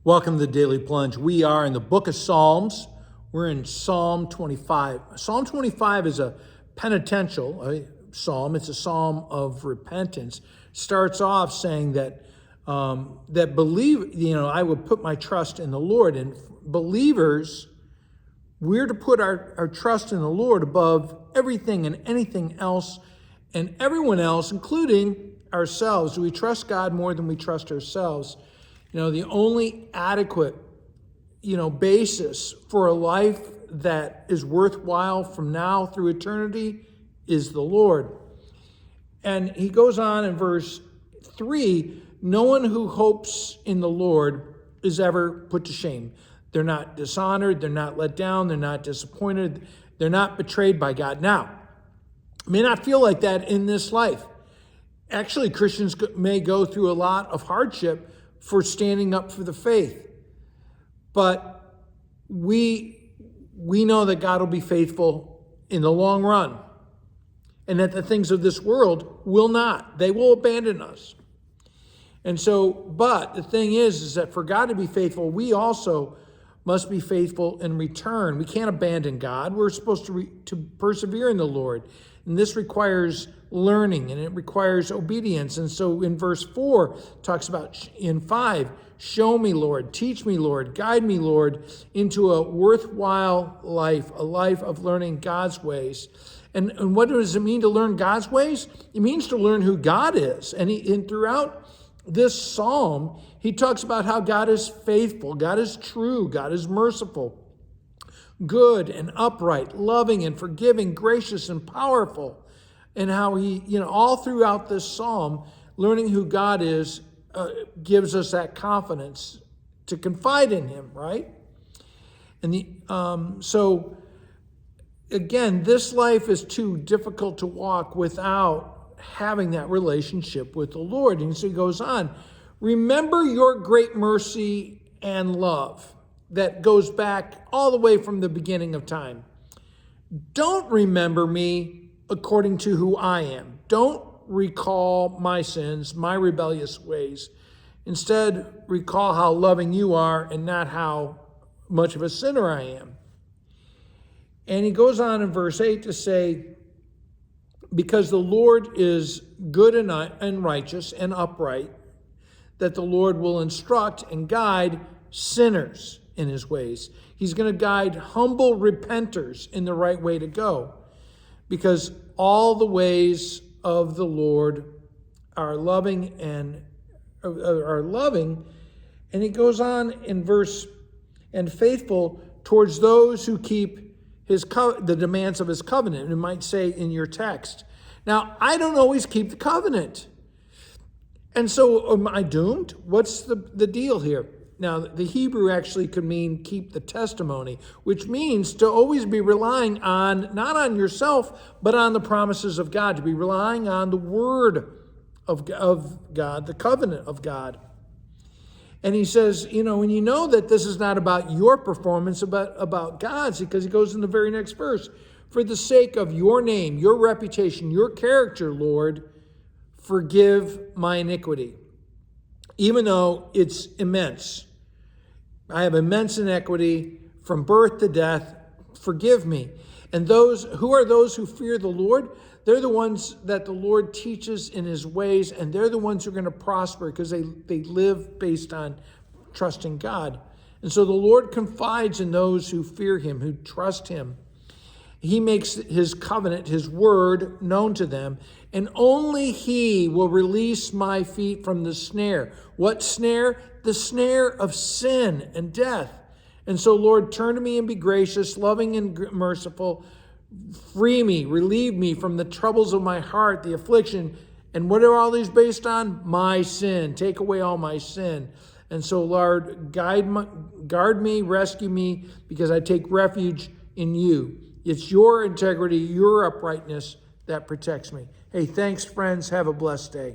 Welcome to the Daily Plunge. We are in the book of Psalms. We're in Psalm 25. Psalm 25 is a penitential psalm. It's a psalm of repentance. Starts off saying that I would put my trust in the Lord. And believers, we're to put our trust in the Lord above everything and anything else and everyone else, including ourselves. Do we trust God more than we trust ourselves? The only adequate, basis for a life that is worthwhile from now through eternity is the Lord. And he goes on in verse 3, no one who hopes in the Lord is ever put to shame. They're not dishonored, they're not let down, they're not disappointed, they're not betrayed by God. Now, it may not feel like that in this life. Actually, Christians may go through a lot of hardship for standing up for the faith. But we know that God will be faithful in the long run, and that the things of this world will not. They will abandon us. And so, but the thing is that for God to be faithful, we also must be faithful in return. We can't abandon God. We're supposed to persevere in the Lord. And this requires learning, and it requires obedience. And so in verse 4, talks about in 5, show me, Lord, teach me, Lord, guide me, Lord, into a worthwhile life, a life of learning God's ways. And what does it mean to learn God's ways? It means to learn who God is. And throughout this psalm, he talks about how God is faithful, God is true, God is merciful, good and upright, loving and forgiving, gracious and powerful. And how he, all throughout this psalm, learning who God is gives us that confidence to confide in him, right? And so again, this life is too difficult to walk without having that relationship with the Lord. And so he goes on, remember your great mercy and love that goes back all the way from the beginning of time. Don't remember me according to who I am. Don't recall my sins, my rebellious ways. Instead, recall how loving you are and not how much of a sinner I am. And he goes on in verse 8 to say, because the Lord is good and righteous and upright, that the Lord will instruct and guide sinners in his ways. He's going to guide humble repenters in the right way to go, because all the ways of the Lord are loving and he goes on in verse, and faithful towards those who keep the demands of his covenant. It might say in your text. Now, I don't always keep the covenant. And so am I doomed? What's the deal here? Now, the Hebrew actually could mean keep the testimony, which means to always be relying on, not on yourself, but on the promises of God, to be relying on the word of God, the covenant of God. And he says, when you know that this is not about your performance, but about God's, because he goes in the very next verse, for the sake of your name, your reputation, your character, Lord, forgive my iniquity. Even though it's immense. I have immense iniquity from birth to death. Forgive me. And who are those who fear the Lord? They're the ones that the Lord teaches in his ways, and they're the ones who are going to prosper because they live based on trusting God. And so the Lord confides in those who fear him, who trust him. He makes his covenant, his word, known to them, and only he will release my feet from the snare. What snare? The snare of sin and death. And so, Lord, turn to me and be gracious, loving and merciful. Free me, relieve me from the troubles of my heart, the affliction. And what are all these based on? My sin. Take away all my sin. And so, Lord, guard me, rescue me, because I take refuge in you. It's your integrity, your uprightness that protects me. Hey, thanks, friends. Have a blessed day.